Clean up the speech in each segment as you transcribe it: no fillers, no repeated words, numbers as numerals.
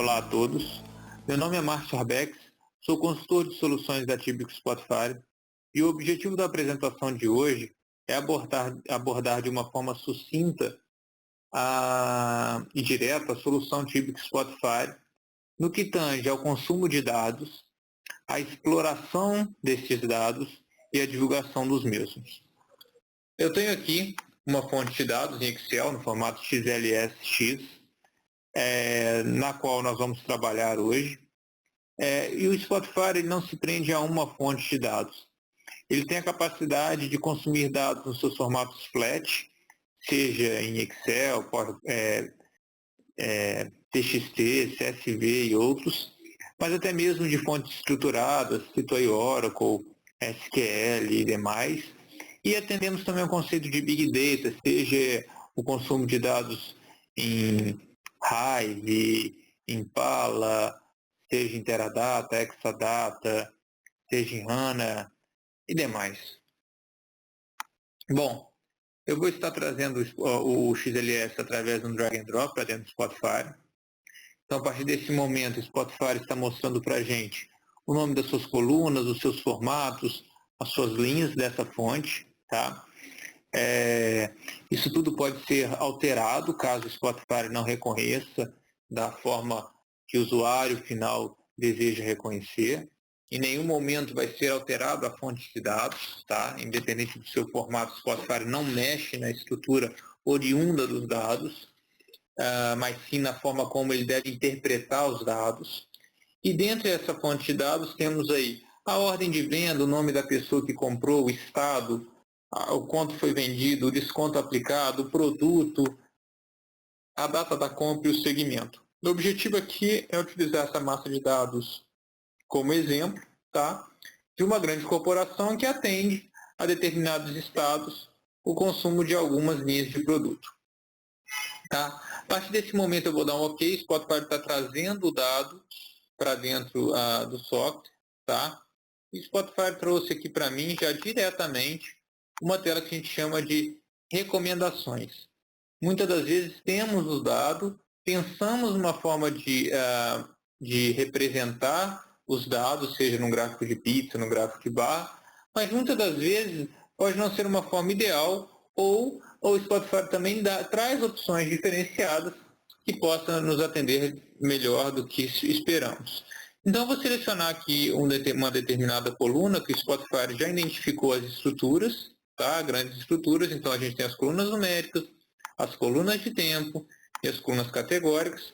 Olá a todos, meu nome é Márcio Arbex, sou consultor de soluções da Típico Spotify e o objetivo da apresentação de hoje é abordar de uma forma sucinta e direta a solução Típico Spotify no que tange ao consumo de dados, a exploração desses dados e a divulgação dos mesmos. Eu tenho aqui uma fonte de dados em Excel no formato XLSX, na qual nós vamos trabalhar hoje. E o Spotify ele não se prende a uma fonte de dados. Ele tem a capacidade de consumir dados nos seus formatos flat, seja em Excel, TXT, CSV e outros, mas até mesmo de fontes estruturadas, cito aí Oracle, SQL e demais. E atendemos também ao conceito de Big Data, seja o consumo de dados em Hive, Impala, seja em Teradata, Exadata, seja em HANA e demais. Bom, eu vou estar trazendo o XLS através de um drag and drop para dentro do Spotify. Então, a partir desse momento, o Spotify está mostrando para a gente o nome das suas colunas, os seus formatos, as suas linhas dessa fonte, tá? Isso tudo pode ser alterado caso o Spotify não reconheça da forma que o usuário final deseja reconhecer. Em nenhum momento vai ser alterado a fonte de dados, tá? Independente do seu formato, o Spotify não mexe na estrutura oriunda dos dados, mas sim na forma como ele deve interpretar os dados. E dentro dessa fonte de dados temos aí a ordem de venda, o nome da pessoa que comprou, o estado, o quanto foi vendido, o desconto aplicado, o produto, a data da compra e o segmento. O objetivo aqui é utilizar essa massa de dados como exemplo, tá, de uma grande corporação que atende a determinados estados o consumo de algumas linhas de produto. Tá? A partir desse momento eu vou dar um OK, o Spotify está trazendo o dado para dentro do software, tá? E o Spotify trouxe aqui para mim já diretamente uma tela que a gente chama de recomendações. Muitas das vezes temos o dado, pensamos numa forma de representar os dados, seja num gráfico de pizza, num gráfico de barra, mas muitas das vezes pode não ser uma forma ideal, ou o Spotify também traz opções diferenciadas que possam nos atender melhor do que esperamos. Então, eu vou selecionar aqui uma determinada coluna que o Spotify já identificou as estruturas, tá? Grandes estruturas. Então, a gente tem as colunas numéricas, as colunas de tempo e as colunas categóricas,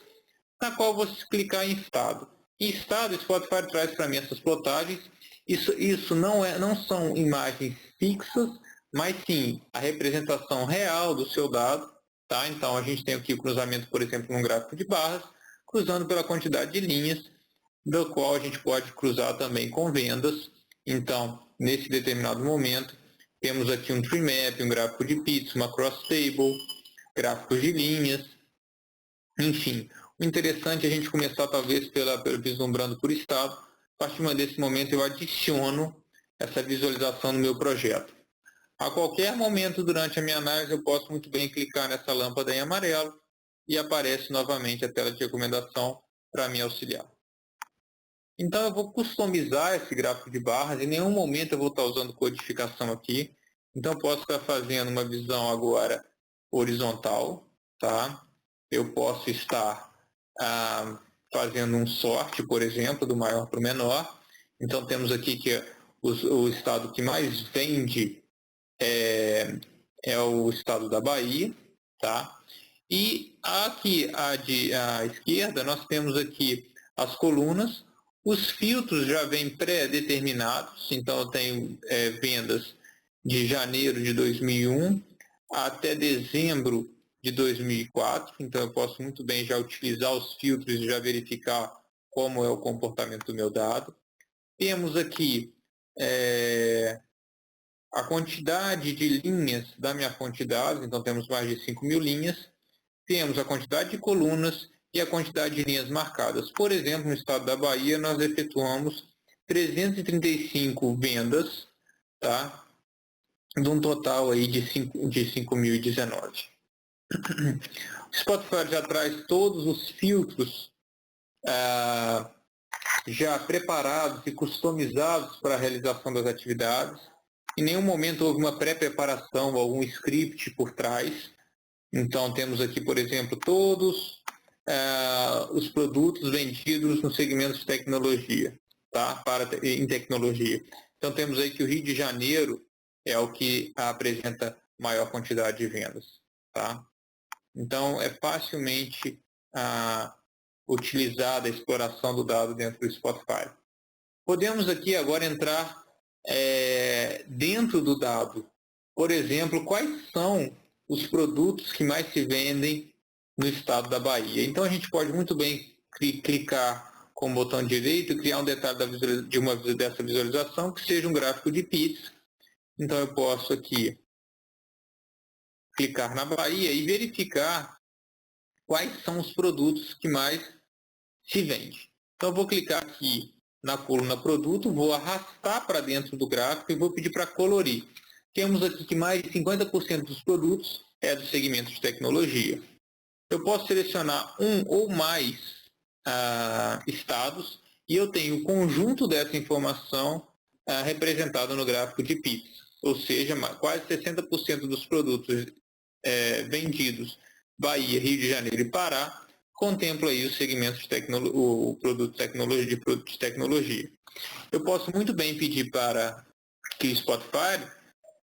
na qual eu vou clicar em estado. Em estado, o Spotify traz para mim essas plotagens. Isso não são imagens fixas, mas sim a representação real do seu dado. Tá? Então, a gente tem aqui o cruzamento, por exemplo, num gráfico de barras, cruzando pela quantidade de linhas, do qual a gente pode cruzar também com vendas. Então, nesse determinado momento, temos aqui um tree map, um gráfico de pizza, uma cross table, gráficos de linhas, enfim. O interessante é a gente começar talvez pelo vislumbrando por estado. A partir desse momento eu adiciono essa visualização no meu projeto. A qualquer momento durante a minha análise eu posso muito bem clicar nessa lâmpada em amarelo e aparece novamente a tela de recomendação para me auxiliar. Então eu vou customizar esse gráfico de barras, em nenhum momento eu vou estar usando codificação aqui, então eu posso estar fazendo uma visão agora horizontal, tá? Eu posso estar fazendo um sorte, por exemplo, do maior para o menor, então temos aqui que o estado que mais vende é o estado da Bahia, tá? E aqui à esquerda nós temos aqui as colunas. Os filtros já vêm pré-determinados, então eu tenho vendas de janeiro de 2001 até dezembro de 2004, então eu posso muito bem já utilizar os filtros e já verificar como é o comportamento do meu dado. Temos aqui a quantidade de linhas da minha fonte de dados, então temos mais de 5.000 linhas. Temos a quantidade de colunas e a quantidade de linhas marcadas. Por exemplo, no estado da Bahia, nós efetuamos 335 vendas, tá? De um total aí de 5.019. O Spotify já traz todos os filtros já preparados e customizados para a realização das atividades. Em nenhum momento houve uma pré-preparação ou algum script por trás. Então, temos aqui, por exemplo, todos os produtos vendidos no segmento de tecnologia, tá? Em tecnologia. Então, temos aí que o Rio de Janeiro é o que apresenta maior quantidade de vendas, tá? Então, é facilmente utilizada a exploração do dado dentro do Spotify. Podemos aqui agora entrar dentro do dado. Por exemplo, quais são os produtos que mais se vendem no estado da Bahia? Então, a gente pode muito bem clicar com o botão direito e criar um detalhe dessa visualização que seja um gráfico de pizza. Então, eu posso aqui clicar na Bahia e verificar quais são os produtos que mais se vende. Então, eu vou clicar aqui na coluna produto, vou arrastar para dentro do gráfico e vou pedir para colorir. Temos aqui que mais de 50% dos produtos é do segmento de tecnologia. Eu posso selecionar um ou mais estados e eu tenho o conjunto dessa informação representado no gráfico de pizza. Ou seja, quase 60% dos produtos vendidos Bahia, Rio de Janeiro e Pará contempla aí os segmentos de o produto de produtos de tecnologia. Eu posso muito bem pedir para que o Spotify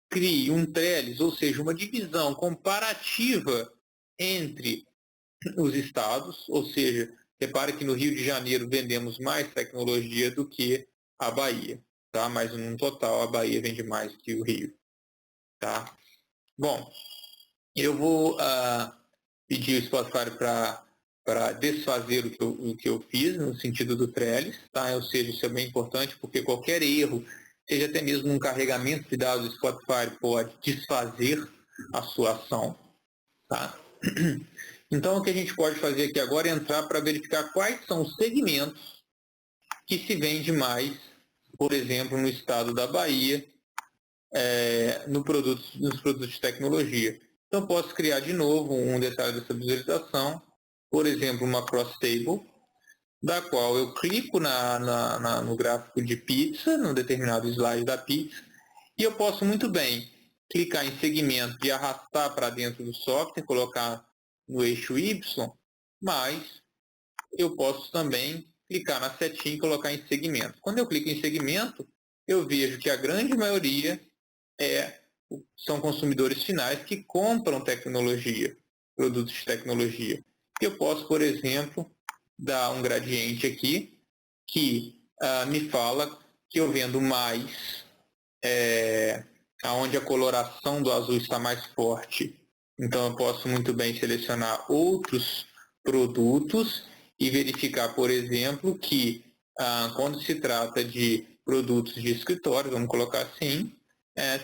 crie um trellis, ou seja, uma divisão comparativa entre os estados, ou seja, repare que no Rio de Janeiro vendemos mais tecnologia do que a Bahia, tá? Mas no total a Bahia vende mais que o Rio, tá? Bom, eu vou pedir o Spotify para desfazer o que eu fiz no sentido do trellis, tá? Ou seja, isso é bem importante porque qualquer erro, seja até mesmo um carregamento de dados, o Spotify pode desfazer a sua ação, tá? Então, o que a gente pode fazer aqui agora é entrar para verificar quais são os segmentos que se vende mais, por exemplo, no estado da Bahia, nos produtos de tecnologia. Então, posso criar de novo um detalhe dessa visualização, por exemplo, uma cross table, da qual eu clico no gráfico de pizza, num determinado slide da pizza, e eu posso muito bem clicar em segmento e arrastar para dentro do software, colocar no eixo Y, mas eu posso também clicar na setinha e colocar em segmento. Quando eu clico em segmento, eu vejo que a grande maioria são consumidores finais que compram tecnologia, produtos de tecnologia. Eu posso, por exemplo, dar um gradiente aqui que me fala que eu vendo mais aonde a coloração do azul está mais forte. Então, eu posso muito bem selecionar outros produtos e verificar, por exemplo, que quando se trata de produtos de escritório, vamos colocar assim,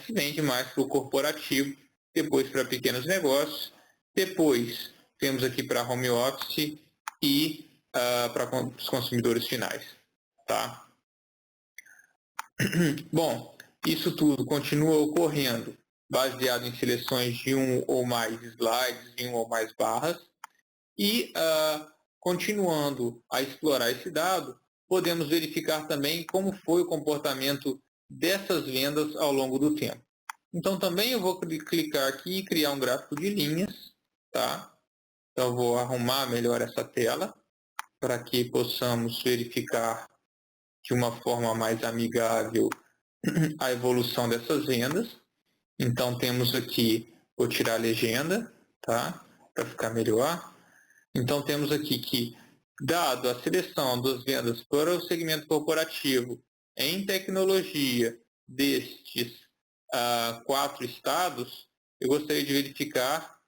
se vende mais para o corporativo, depois para pequenos negócios, depois temos aqui para home office e para os consumidores finais. Tá? Bom, isso tudo continua ocorrendo baseado em seleções de um ou mais slides, de um ou mais barras, e continuando a explorar esse dado, podemos verificar também como foi o comportamento dessas vendas ao longo do tempo. Então, também eu vou clicar aqui e criar um gráfico de linhas, tá? Então, eu vou arrumar melhor essa tela para que possamos verificar de uma forma mais amigável a evolução dessas vendas. Então, temos aqui, vou tirar a legenda, tá? Para ficar melhor. Então, temos aqui que, dado a seleção das vendas para o segmento corporativo em tecnologia destes 4 estados, eu gostaria de verificar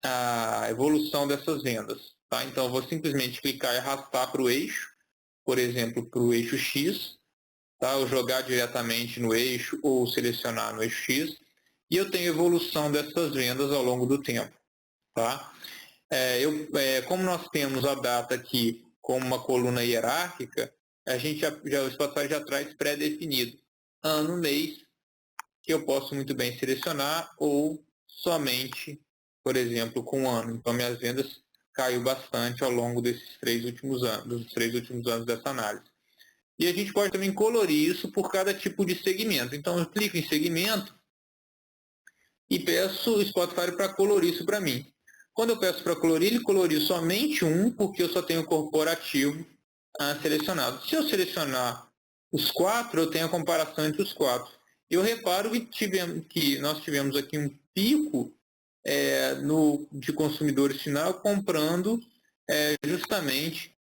a evolução dessas vendas. Tá? Então, eu vou simplesmente clicar e arrastar para o eixo, por exemplo, para o eixo X, tá? Ou jogar diretamente no eixo ou selecionar no eixo X, e eu tenho evolução dessas vendas ao longo do tempo. Tá? Como nós temos a data aqui como uma coluna hierárquica, a gente o Spotify já traz pré-definido ano, mês, que eu posso muito bem selecionar ou somente por exemplo, com um ano. Então, minhas vendas caiu bastante ao longo desses 3 últimos anos, dos 3 últimos anos dessa análise. E a gente pode também colorir isso por cada tipo de segmento. Então, eu clico em segmento e peço o Spotify para colorir isso para mim. Quando eu peço para colorir, ele coloriu somente um, porque eu só tenho corporativo selecionado. Se eu selecionar os 4, eu tenho a comparação entre os 4. Eu reparo que nós tivemos aqui um pico de consumidores final comprando justamente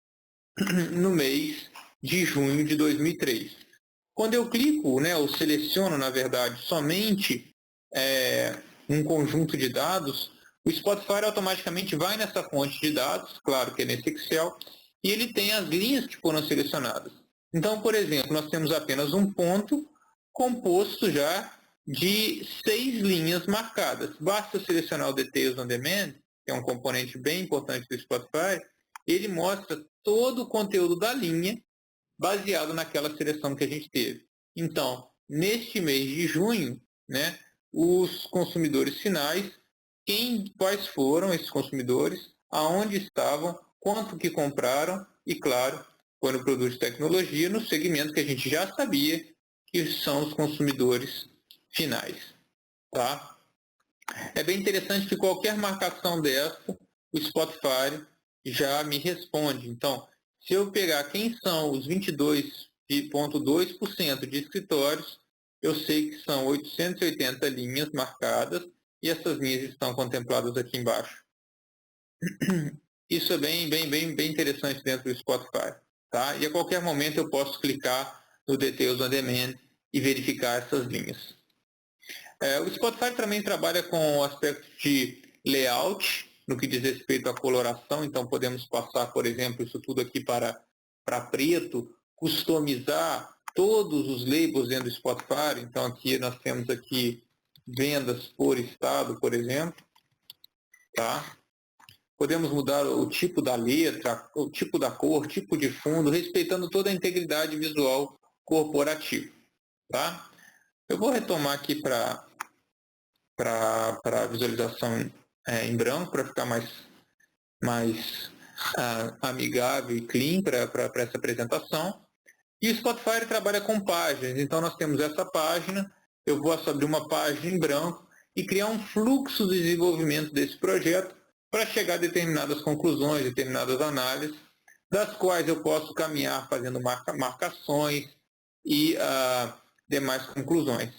no mês de junho de 2003. Quando eu clico, eu seleciono, na verdade, somente um conjunto de dados, o Spotify automaticamente vai nessa fonte de dados, claro que é nesse Excel, e ele tem as linhas que foram selecionadas. Então, por exemplo, nós temos apenas um ponto composto já de 6 linhas marcadas. Basta selecionar o Details on Demand, que é um componente bem importante do Spotify, ele mostra todo o conteúdo da linha baseado naquela seleção que a gente teve. Então, neste mês de junho, os consumidores finais, quais foram esses consumidores, aonde estavam, quanto que compraram e, claro, foi no produto de tecnologia, no segmento que a gente já sabia que são os consumidores finais. Tá? É bem interessante que qualquer marcação dessa, o Spotify já me responde. Então, se eu pegar quem são os 22,2% de escritórios, eu sei que são 880 linhas marcadas e essas linhas estão contempladas aqui embaixo. Isso é bem interessante dentro do Spotify. Tá? E a qualquer momento eu posso clicar no Details on Demand e verificar essas linhas. O Spotify também trabalha com o aspecto de layout, no que diz respeito à coloração, então podemos passar, por exemplo, isso tudo aqui para preto, customizar todos os labels dentro do Spotify, então aqui nós temos aqui vendas por estado, por exemplo, tá? Podemos mudar o tipo da letra, o tipo da cor, tipo de fundo, respeitando toda a integridade visual corporativa, tá? Eu vou retomar aqui para a visualização em branco, para ficar mais amigável e clean para essa apresentação. E o Spotify trabalha com páginas, então nós temos essa página, eu vou abrir uma página em branco e criar um fluxo de desenvolvimento desse projeto para chegar a determinadas conclusões, determinadas análises, das quais eu posso caminhar fazendo marcações e demais conclusões.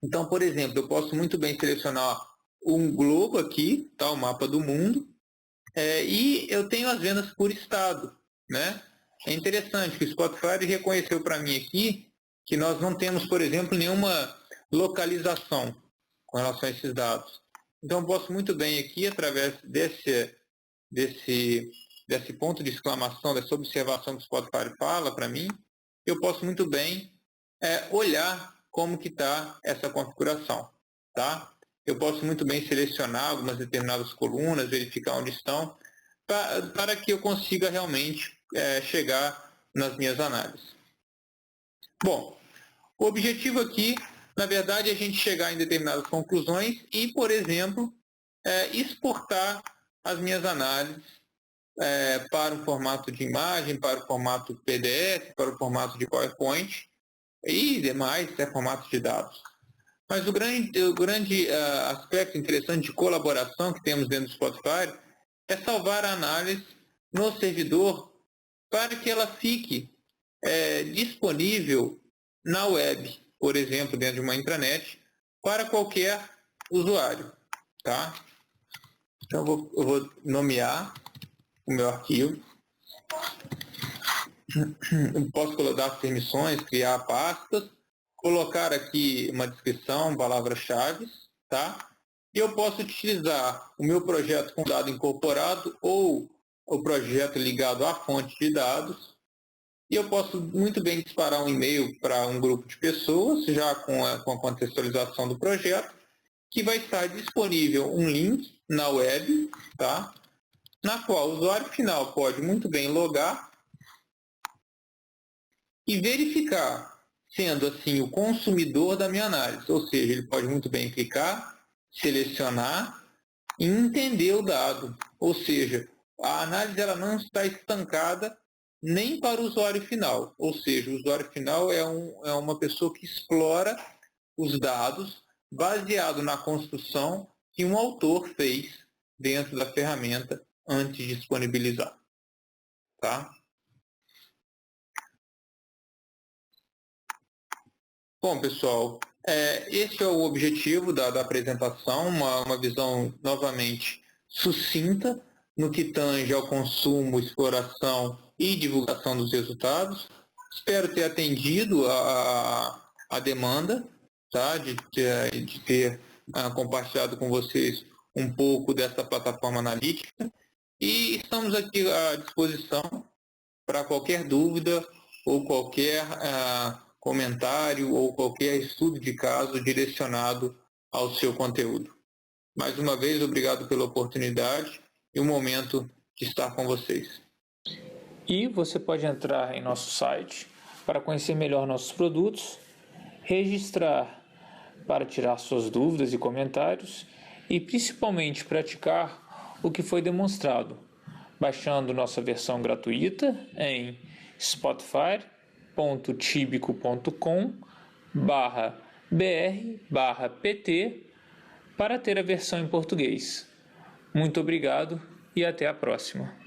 Então, por exemplo, eu posso muito bem selecionar um globo aqui, tá, o mapa do mundo, e eu tenho as vendas por estado, né? É interessante que o Spotify reconheceu para mim aqui que nós não temos, por exemplo, nenhuma localização com relação a esses dados. Então, eu posso muito bem aqui, através desse ponto de exclamação, dessa observação que o Spotify fala para mim, eu posso muito bem olhar como que está essa configuração. Tá? Eu posso muito bem selecionar algumas determinadas colunas, verificar onde estão, para que eu consiga realmente chegar nas minhas análises. Bom, o objetivo aqui, na verdade, é a gente chegar em determinadas conclusões e, por exemplo, exportar as minhas análises para o formato de imagem, para o formato PDF, para o formato de PowerPoint e demais formatos de dados. Mas o grande aspecto interessante de colaboração que temos dentro do Spotify é salvar a análise no servidor para que ela fique disponível na web, por exemplo, dentro de uma intranet, para qualquer usuário. Tá? Então, eu vou nomear o meu arquivo. Eu posso dar as permissões, criar pastas, colocar aqui uma descrição, palavras-chave, tá? E eu posso utilizar o meu projeto com dado incorporado ou o projeto ligado à fonte de dados. E eu posso muito bem disparar um e-mail para um grupo de pessoas, já com a contextualização do projeto, que vai estar disponível um link na web, tá? Na qual o usuário final pode muito bem logar e verificar, sendo assim o consumidor da minha análise. Ou seja, ele pode muito bem clicar, selecionar, em entender o dado. Ou seja, a análise ela não está estancada nem para o usuário final. Ou seja, o usuário final é uma pessoa que explora os dados baseado na construção que um autor fez dentro da ferramenta antes de disponibilizar. Tá? Bom, pessoal, esse é o objetivo da apresentação, uma visão novamente sucinta no que tange ao consumo, exploração e divulgação dos resultados. Espero ter atendido a demanda, tá? de ter compartilhado com vocês um pouco dessa plataforma analítica e estamos aqui à disposição para qualquer dúvida ou qualquer comentário ou qualquer estudo de caso direcionado ao seu conteúdo. Mais uma vez, obrigado pela oportunidade e o momento de estar com vocês. E você pode entrar em nosso site para conhecer melhor nossos produtos, registrar para tirar suas dúvidas e comentários e principalmente praticar o que foi demonstrado, baixando nossa versão gratuita em spotify.tibico.com/br/pt para ter a versão em português. Muito obrigado e até a próxima.